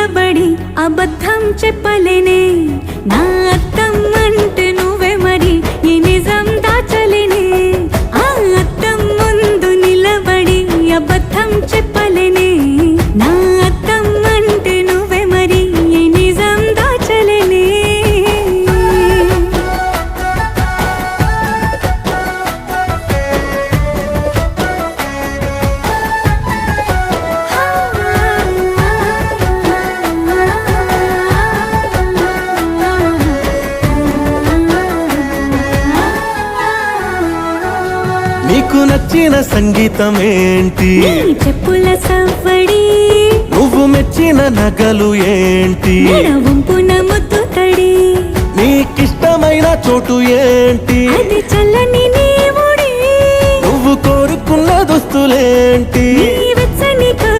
నిలబడి అబద్ధం చెప్పలేనే నా అద్దం అంటే నువ్వే మరి ఈ నిజం దాచలేనే ఆ అద్దం ముందు నిలబడి అబద్ధం చెప్పలేనే నా అద్దం అంటే నువ్వే మరి ఈ నిజం దాచలేనే నీకు నచ్చిన సంగీతం ఏంటి నీ చెప్పుల సవ్వడి నువ్వు మెచ్చిన నగలు ఏంటి వంపున ముద్దు తడి నీకిష్టమైన చోటు ఏంటి అది చల్లని